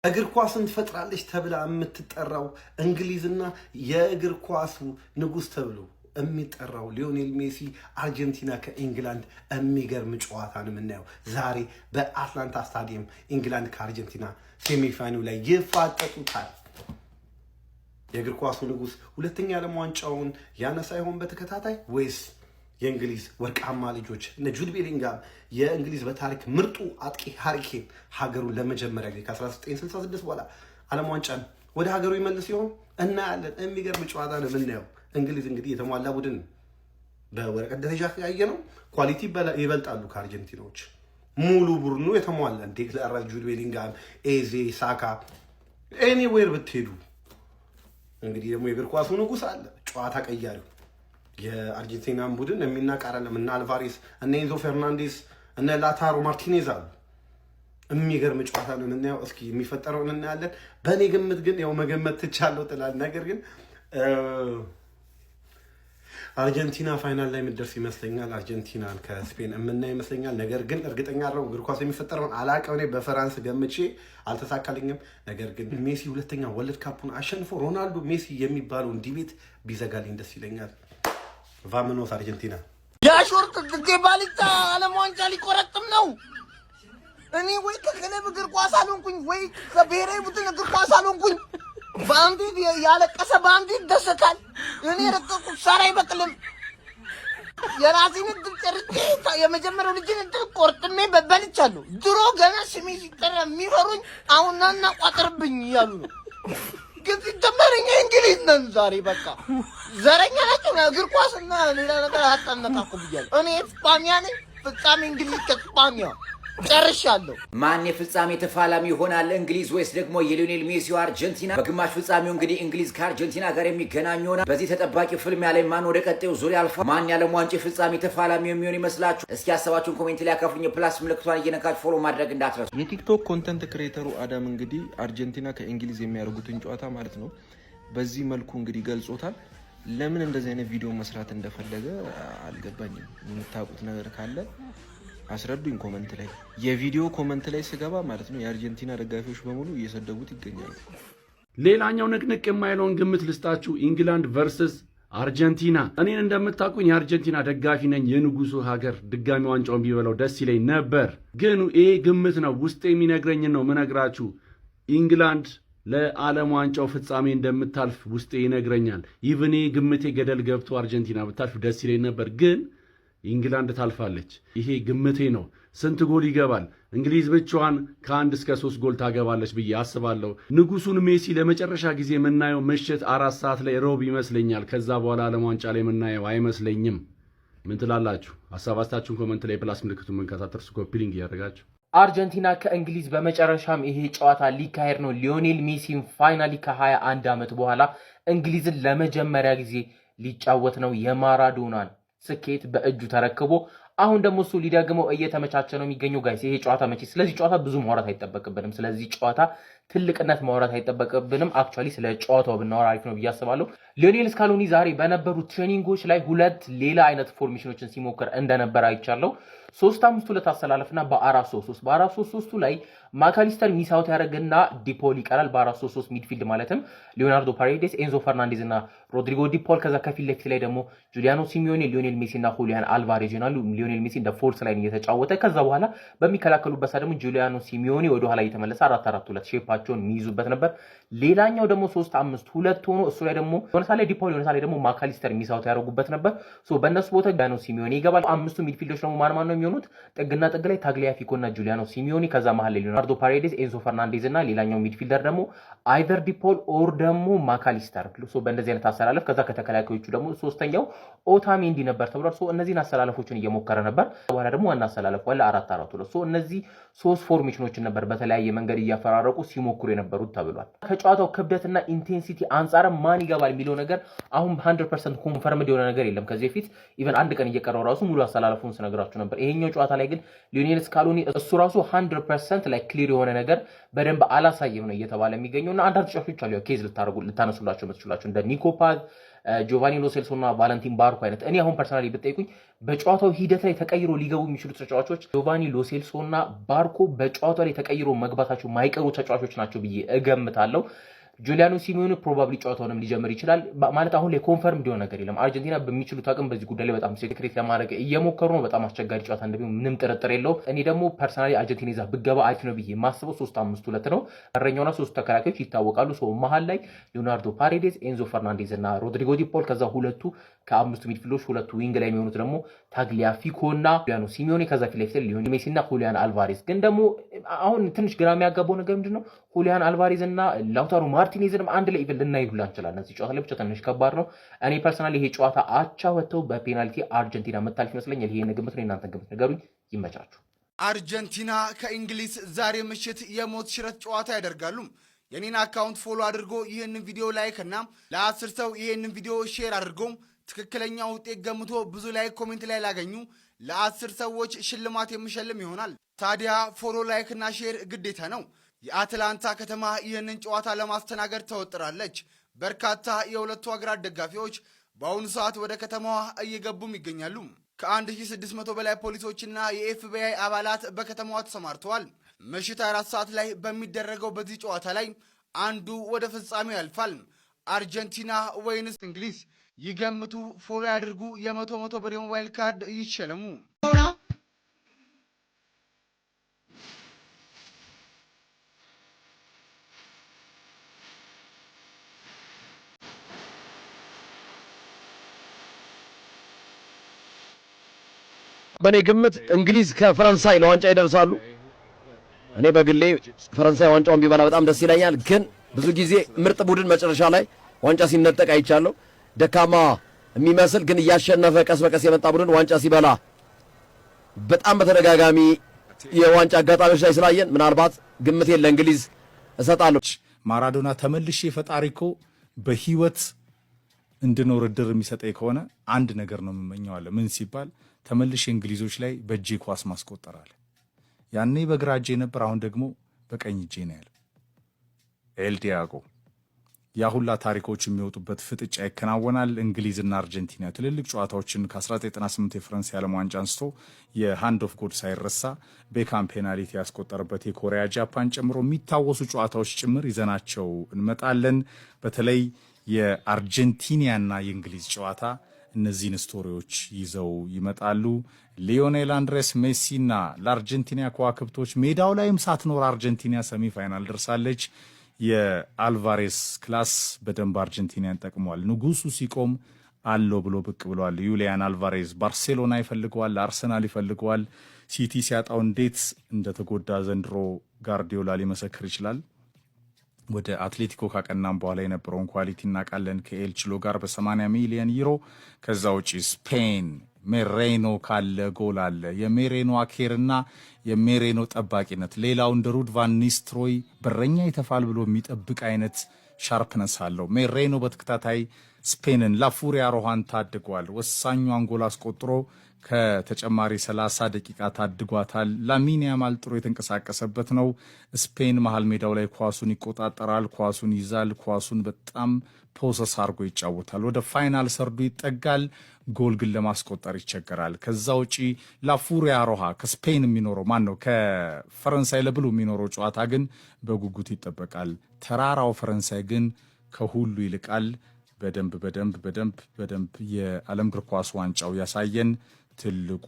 እግር ኳስን ትፈጥራለች ተብላ የምትጠራው እንግሊዝና የእግር ኳሱ ንጉስ ተብሎ የሚጠራው ሊዮኔል ሜሲ አርጀንቲና ከኢንግላንድ የሚገርም ጨዋታ ነው የምናየው ዛሬ በአትላንታ ስታዲየም። ኢንግላንድ ከአርጀንቲና ሴሚፋይናል ላይ ይፋጠጡታል። የእግር ኳሱ ንጉስ ሁለተኛ ዓለም ዋንጫውን ያነሳ ይሆን በተከታታይ ወይስ የእንግሊዝ ወርቃማ ልጆች እነ ጁድ ቤሊንጋም የእንግሊዝ በታሪክ ምርጡ አጥቂ ሃሪ ኬን ሀገሩን ለመጀመሪያ ጊዜ ከ1966 በኋላ ዓለም ዋንጫን ወደ ሀገሩ ይመልስ ይሆን? እናያለን። የሚገርም ጨዋታ ነው የምናየው። እንግሊዝ እንግዲህ የተሟላ ቡድን በወረቀት ደረጃ ያየ ነው። ኳሊቲ ይበልጣሉ ከአርጀንቲናዎች። ሙሉ ቡድኑ የተሟላ ዴክላን ራይስ፣ ጁድ ቤሊንጋም፣ ኤዜ፣ ሳካ ኤኒዌር ብትሄዱ እንግዲህ ደግሞ የእግር ኳሱ ንጉስ አለ ጨዋታ ቀያሪው የአርጀንቲናን ቡድን የሚናቃረለም እና አልቫሬስ እና ኤንዞ ፈርናንዴስ እና ላታሮ ማርቲኔዝ አሉ። የሚገርም ጨዋታ ነው የምናየው። እስኪ የሚፈጠረውን እናያለን። በእኔ ግምት ግን ያው መገመት ትቻለው ጥላል። ነገር ግን አርጀንቲና ፋይናል ላይ ምድርስ ይመስለኛል። አርጀንቲናን ከስፔን የምናይ ይመስለኛል። ነገር ግን እርግጠኛ አይደለሁም። እግር ኳስ የሚፈጠረውን አላውቅም። እኔ በፈራንስ ገምቼ አልተሳካልኝም። ነገር ግን ሜሲ ሁለተኛ ወርልድ ካፑን አሸንፎ ሮናልዶ ሜሲ የሚባለውን ዲቤት ቢዘጋልኝ ደስ ይለኛል። ቫሞኖስ አርጀንቲና። ያሾርት ባልታ ዓለም ዋንጫ ሊቆረጥም ነው። እኔ ወይ ከክለብ እግር ኳስ አልሆንኩኝ ወይ ከብሔራዊ ቡድን እግር ኳስ አልሆንኩኝ። በአንዱ ያለቀሰ በአንዱ ይደሰታል። እኔ ረቀቁት ሳር አይበቅልም። የራሴን እድል ጨርጬ የመጀመሪያው ልጅን እድል ቆርጥሜ በልቻለሁ። ድሮ ገና ስሜ ሲጠራ የሚፈሩኝ አሁን ናና ቋጥርብኝ እያሉ ነው። ግን ሲጀመረኛ እንግሊዝ ነን ዛሬ። በቃ ዘረኛ ናቸው። እግር ኳስና ሌላ ነገር አጣነቃቁ ብያለሁ። እኔ ስፓኒያ ነኝ። ፍጻሜ እንግሊዝ ከስፓኒያ ጨርሻለሁ። ማን የፍጻሜ ተፋላሚ ይሆናል? እንግሊዝ ወይስ ደግሞ የሊዮኔል ሜሲው አርጀንቲና? በግማሽ ፍጻሜው እንግዲህ እንግሊዝ ከአርጀንቲና ጋር የሚገናኙ ይሆናል። በዚህ ተጠባቂ ፍልሚያ ላይ ማን ወደ ቀጣዩ ዙሪያ አልፏል? ማን የዓለም ዋንጫ ፍጻሜ ተፋላሚ የሚሆን ይመስላችሁ? እስኪ ሀሳባችሁን ኮሜንት ላይ አካፍሉኝ። ፕላስ ምልክቷን እየነካችሁ ፎሎ ማድረግ እንዳትረሱ። የቲክቶክ ኮንተንት ክሬተሩ አዳም እንግዲህ አርጀንቲና ከእንግሊዝ የሚያደርጉትን ጨዋታ ማለት ነው በዚህ መልኩ እንግዲህ ገልጾታል። ለምን እንደዚህ አይነት ቪዲዮ መስራት እንደፈለገ አልገባኝም። የምታውቁት ነገር ካለ አስረዱኝ ኮሜንት ላይ። የቪዲዮ ኮሜንት ላይ ስገባ ማለት ነው የአርጀንቲና ደጋፊዎች በሙሉ እየሰደቡት ይገኛሉ። ሌላኛው ንቅንቅ የማይለውን ግምት ልስጣችሁ። ኢንግላንድ ቨርሰስ አርጀንቲና። እኔን እንደምታውቁኝ የአርጀንቲና ደጋፊ ነኝ። የንጉሱ ሀገር ድጋሚ ዋንጫውን ቢበላው ደስ ይለኝ ነበር። ግን ይሄ ግምት ነው፣ ውስጤ የሚነግረኝን ነው ምነግራችሁ። ኢንግላንድ ለዓለም ዋንጫው ፍጻሜ እንደምታልፍ ውስጤ ይነግረኛል። ይብኔ ግምቴ ገደል ገብቶ አርጀንቲና ብታልፍ ደስ ይለኝ ነበር፣ ግን ኢንግላንድ ታልፋለች። ይሄ ግምቴ ነው። ስንት ጎል ይገባል? እንግሊዝ ብቻዋን ከ1 እስከ 3 ጎል ታገባለች ብዬ አስባለሁ። ንጉሱን ሜሲ ለመጨረሻ ጊዜ የምናየው ምሽት 4 ሰዓት ላይ ሮብ ይመስለኛል። ከዛ በኋላ ዓለም ዋንጫ ላይ የምናየው አይመስለኝም። ምን ትላላችሁ? ሀሳባችሁን ኮመንት ላይ ፕላስ ምልክቱን መንካታተር ኮፒ ሊንክ እያደረጋችሁ። አርጀንቲና ከእንግሊዝ በመጨረሻም ይሄ ጨዋታ ሊካሄድ ነው። ሊዮኔል ሜሲም ፋይናሊ ከ21 ዓመት በኋላ እንግሊዝን ለመጀመሪያ ጊዜ ሊጫወት ነው። የማራዶናን ስኬት በእጁ ተረክቦ አሁን ደግሞ እሱ ሊደግመው እየተመቻቸ ነው የሚገኘው። ጋይስ ይሄ ጨዋታ መቼ ስለዚህ ጨዋታ ብዙ ማውራት አይጠበቅብንም። ስለዚህ ጨዋታ ትልቅነት ማውራት አይጠበቅብንም። አክቹአሊ ስለ ጨዋታው ብናወራ አሪፍ ነው ብዬ አስባለሁ። ሊዮኔል ስካሎኒ ዛሬ በነበሩ ትሬኒንጎች ላይ ሁለት ሌላ አይነት ፎርሜሽኖችን ሲሞክር እንደነበር አይቻለሁ። 3-5-2 አሰላለፍና በ4-3-3 በ4-3-3 ላይ ማካሊስተር ሚሳውት ያደረገና ዲፖል ይቀራል። በ4-3-3 ሚድፊልድ ማለትም ሊዮናርዶ ፓሬዴስ፣ ኤንዞ ፈርናንዴዝ እና ሮድሪጎ ዲፖል። ከዛ ከፊት ለፊት ላይ ደግሞ ጁሊያኖ ሲሚዮኔ፣ ሊዮኔል ሜሲ እና ሁሊያን አልቫሬዝ ይሆናሉ። ሊዮኔል ሜሲ እንደ ፎርስ ላይን እየተጫወተ ከዛ በኋላ በሚከላከሉበት ሰዓት ደግሞ ጁሊያኖ ሲሚዮኔ ወደ ኋላ እየተመለሰ 4-4-2 ሼፓቸውን የሚይዙበት ነበር። ሌላኛው ደግሞ 3-5-2 ሆኖ እሱ ላይ ደግሞ ዮናስ ላይ ዲፖል ዮናስ ላይ ደግሞ ማካሊስተር ሚሳውት ያደረጉበት ነበር። ሶ በእነሱ ቦታ ጁሊያኖ ሲሚዮኔ ይገባል። አምስቱ ሚድፊልዶች ደግሞ ማን ነው የሚሆኑት? ጥግና ጥግ ላይ ታግሊያፊኮ እና ጁሊያኖ ሲሚዮኔ፣ ከዛ መሀል ላይ ሊዮናርዶ ፓሬዴስ፣ ኤንዞ ፈርናንዴዝ እና ሌላኛው ሚድፊልደር ደግሞ አይዘር ዲፖል ኦር ደግሞ ማካሊስተር። ሶ በእንደዚህ አይነት አሰላለፍ ከዛ ከተከላካዮቹ ደግሞ ሶስተኛው ኦታሜንዲ ነበር ተብሏል። ሶ እነዚህን አሰላለፎችን እየሞከረ ነበር። በኋላ ደግሞ ዋና አሰላለፉ አለ 4-4-2። ሶ እነዚህ ሶስት ፎርሜሽኖችን ነበር በተለያየ መንገድ እያፈራረቁ ሲሞክሩ የነበሩት ተብሏል። ከጨዋታው ክብደትና ኢንቴንሲቲ አንጻር ማን ይገባል የሚለው ነገር አሁን 100% ኮንፈርምድ የሆነ ነገር የለም። ከዚህ በፊት ኢቨን አንድ ቀን እየቀረው ራሱ ሙሉ አሰላለፉን ስነግራችሁ ነበር። ይሄኛው ጨዋታ ላይ ግን ሊዮኔል ስካሎኒ እሱ ራሱ 100% ላይ ክሊር የሆነ ነገር በደንብ አላሳየም ነው እየተባለ የሚገኘውና አንዳንድ ተጫዋቾች አሉ ኬዝ ልታነሱላቸው የምትችላቸው እንደ ኒኮ ፓዝ ጆቫኒ ሎ ሴልሶና ቫለንቲን ባርኮ አይነት እኔ አሁን ፐርሰናሊ ብትጠይቁኝ በጨዋታው ሂደት ላይ ተቀይሮ ሊገቡ የሚችሉ ተጫዋቾች ጆቫኒ ሎ ሴልሶና ባርኮ በጨዋታው ላይ ተቀይሮ መግባታቸው ማይቀሩ ተጫዋቾች ናቸው ብዬ እገምታለሁ። ጁሊያኖ ሲሚዮኔ ፕሮባብሊ ጨዋታውንም ሊጀምር ይችላል ማለት አሁን ላይ ኮንፈርም እንዲሆን ነገር የለም። አርጀንቲና በሚችሉት አቅም በዚህ ጉዳይ ላይ በጣም ሴክሬት ለማድረግ እየሞከሩ ነው። በጣም አስቸጋሪ ጨዋታ እንደሚሆን ምንም ጥርጥር የለው። እኔ ደግሞ ፐርሰናሊ አርጀንቲና ይዛ ብገባ አሪፍ ነው ብዬ የማስበው 3-5-2 ነው። እረኛውና 3 ተከላካዮች ይታወቃሉ። መሀል ላይ ሊዮናርዶ ፓሬዴስ፣ ኤንዞ ፈርናንዴዝ እና ሮድሪጎ ዲፖል፣ ከዛ ሁለቱ ከአምስቱ ሚድፊልዶች ሁለቱ ዊንግ ላይ የሚሆኑት ደግሞ ታግሊያፊኮ እና ጁሊያኖ ሲሚዮኔ፣ ከዛ ፊት ለፊት ሊዮኔል ሜሲ እና ሁሊያን አልቫሬዝ። ግን ደግሞ አሁን ትንሽ ግራ የሚያጋባው ነገር ምንድነው ሁሊያን አልቫሬዝ እና ላውታሮ ማርቲኔዝንም አንድ ላይ ኢቭን ልናይ ሁላ እንችላለን። እዚህ ጨዋታ ላይ ብቻ ትንሽ ከባድ ነው። እኔ ፐርሰናሊ ይሄ ጨዋታ አቻ ወጥተው በፔናልቲ አርጀንቲና መታለፍ ይመስለኛል። ይሄ ግምት ነው። እናንተ ግምት ንገሩኝ። ይመቻችሁ። አርጀንቲና ከእንግሊዝ ዛሬ ምሽት የሞት ሽረት ጨዋታ ያደርጋሉ። የኔን አካውንት ፎሎ አድርጎ ይህንን ቪዲዮ ላይክ እና ለ10 ሰው ይህንን ቪዲዮ ሼር አድርጎ ትክክለኛ ውጤት ገምቶ ብዙ ላይክ ኮሜንት ላይ ላገኙ ለ10 ሰዎች ሽልማት የሚሸልም ይሆናል። ታዲያ ፎሎ ላይክ እና ሼር ግዴታ ነው። የአትላንታ ከተማ ይህንን ጨዋታ ለማስተናገድ ተወጥራለች። በርካታ የሁለቱ ሀገራት ደጋፊዎች በአሁኑ ሰዓት ወደ ከተማዋ እየገቡም ይገኛሉ። ከ1600 በላይ ፖሊሶችና የኤፍቢአይ አባላት በከተማዋ ተሰማርተዋል። ምሽት 4 ሰዓት ላይ በሚደረገው በዚህ ጨዋታ ላይ አንዱ ወደ ፍጻሜው ያልፋል። አርጀንቲና ወይንስ እንግሊዝ? ይገምቱ፣ ፎሎ ያድርጉ፣ የ100 ብር የሞባይል ካርድ ይሸለሙ። በኔ ግምት እንግሊዝ ከፈረንሳይ ለዋንጫ ይደርሳሉ። እኔ በግሌ ፈረንሳይ ዋንጫውን ቢበላ በጣም ደስ ይለኛል። ግን ብዙ ጊዜ ምርጥ ቡድን መጨረሻ ላይ ዋንጫ ሲነጠቅ አይቻለሁ። ደካማ የሚመስል ግን እያሸነፈ ቀስ በቀስ የመጣ ቡድን ዋንጫ ሲበላ በጣም በተደጋጋሚ የዋንጫ አጋጣሚዎች ላይ ስላየን ምናልባት ግምቴን ለእንግሊዝ እሰጣለሁ። ማራዶና ተመልሼ ፈጣሪኮ በህይወት እንድኖር እድር የሚሰጠኝ ከሆነ አንድ ነገር ነው የምመኘዋለሁ። ምን ሲባል ተመልሼ እንግሊዞች ላይ በእጄ ኳስ ማስቆጠራል። ያኔ በግራ እጄ ነበር፣ አሁን ደግሞ በቀኝ እጄ ነው ያለው። ኤል ዲያጎ ያ ሁላ ታሪኮች የሚወጡበት ፍጥጫ ይከናወናል። እንግሊዝና አርጀንቲና ትልልቅ ጨዋታዎችን ከ1998 የፈረንሳይ ዓለም ዋንጫ አንስቶ የሃንድ ኦፍ ጎድ ሳይረሳ ቤካም ፔናልቲ ያስቆጠረበት የኮሪያ ጃፓን ጨምሮ የሚታወሱ ጨዋታዎች ጭምር ይዘናቸው እንመጣለን። በተለይ የአርጀንቲናና የእንግሊዝ ጨዋታ እነዚህን ስቶሪዎች ይዘው ይመጣሉ። ሊዮኔል አንድሬስ ሜሲና ለአርጀንቲና ከዋክብቶች ሜዳው ላይም ሳትኖር አርጀንቲና ሰሚ ፋይናል ደርሳለች። የአልቫሬስ ክላስ በደንብ አርጀንቲናን ጠቅሟል። ንጉሱ ሲቆም አለው ብሎ ብቅ ብሏል። ዩሊያን አልቫሬዝ ባርሴሎና ይፈልገዋል፣ አርሰናል ይፈልገዋል። ሲቲ ሲያጣው እንዴት እንደተጎዳ ዘንድሮ ጋርዲዮላ ሊመሰክር ይችላል። ወደ አትሌቲኮ ካቀናም በኋላ የነበረውን ኳሊቲ እናውቃለን። ከኤልችሎ ጋር በ80 ሚሊዮን ዩሮ። ከዛ ውጪ ስፔን ሜሬኖ ካለ ጎል አለ። የሜሬኖ አኬርና የሜሬኖ ጠባቂነት ሌላው እንደ ሩድ ቫን ኒስትሮይ በረኛ ይተፋል ብሎ የሚጠብቅ አይነት ሻርፕነስ አለው። ሜሬኖ በተከታታይ ስፔንን ላፉሪያ ሮሃን ታድጓል። ወሳኛን ጎል አስቆጥሮ ከተጨማሪ 30 ደቂቃ ታድጓታል። ላሚን ያማል ጥሩ የተንቀሳቀሰበት ነው። ስፔን መሃል ሜዳው ላይ ኳሱን ይቆጣጠራል፣ ኳሱን ይዛል፣ ኳሱን በጣም ፖሰስ አድርጎ ይጫወታል። ወደ ፋይናል ሰርዱ ይጠጋል። ጎል ግን ለማስቆጠር ይቸገራል። ከዛ ውጪ ላፉሪያ ሮሃ ከስፔን የሚኖረው ከፈረንሳይ ለብሉ የሚኖረው ጨዋታ ግን በጉጉት ይጠበቃል። ተራራው ፈረንሳይ ግን ከሁሉ ይልቃል። በደንብ የዓለም እግር ኳስ ዋንጫው ያሳየን ትልቁ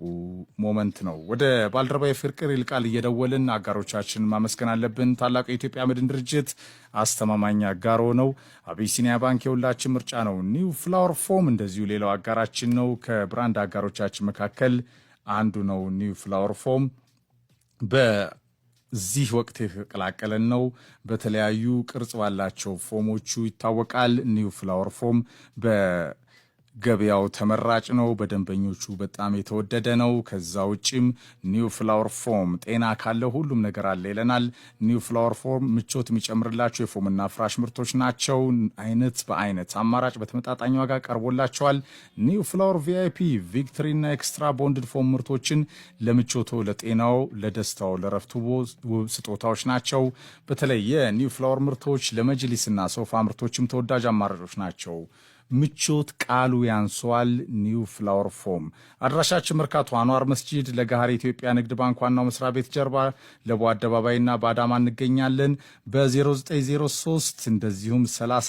ሞመንት ነው። ወደ ባልደረባዊ ፍቅር ይልቃል እየደወልን አጋሮቻችንን ማመስገን አለብን። ታላቁ የኢትዮጵያ መድን ድርጅት አስተማማኝ አጋሮ ነው። አቢሲኒያ ባንክ የሁላችን ምርጫ ነው። ኒው ፍላወር ፎም እንደዚሁ ሌላው አጋራችን ነው። ከብራንድ አጋሮቻችን መካከል አንዱ ነው ኒው ፍላወር ፎም። በዚህ ወቅት የተቀላቀለን ነው። በተለያዩ ቅርጽ ባላቸው ፎሞቹ ይታወቃል። ኒው ፍላወር ፎም ገበያው ተመራጭ ነው። በደንበኞቹ በጣም የተወደደ ነው። ከዛ ውጪም ኒው ፍላወር ፎም ጤና ካለ ሁሉም ነገር አለ ይለናል። ኒው ፍላወር ፎም ምቾት የሚጨምርላቸው የፎምና ፍራሽ ምርቶች ናቸው። አይነት በአይነት አማራጭ በተመጣጣኝ ዋጋ ቀርቦላቸዋል። ኒው ፍላወር ቪአይፒ፣ ቪክትሪና ኤክስትራ ቦንድድ ፎም ምርቶችን ለምቾቶ፣ ለጤናው፣ ለደስታው፣ ለረፍቱ ስጦታዎች ናቸው። በተለይ የኒው ፍላወር ምርቶች ለመጅሊስና ሶፋ ምርቶችም ተወዳጅ አማራጮች ናቸው። ምቾት ቃሉ ያንሷል። ኒው ፍላወር ፎም አድራሻችን መርካቶ አንዋር መስጂድ ለጋሃር ኢትዮጵያ ንግድ ባንክ ዋናው መስሪያ ቤት ጀርባ ለቡ አደባባይና በአዳማ እንገኛለን። በ0903 እንደዚሁም 30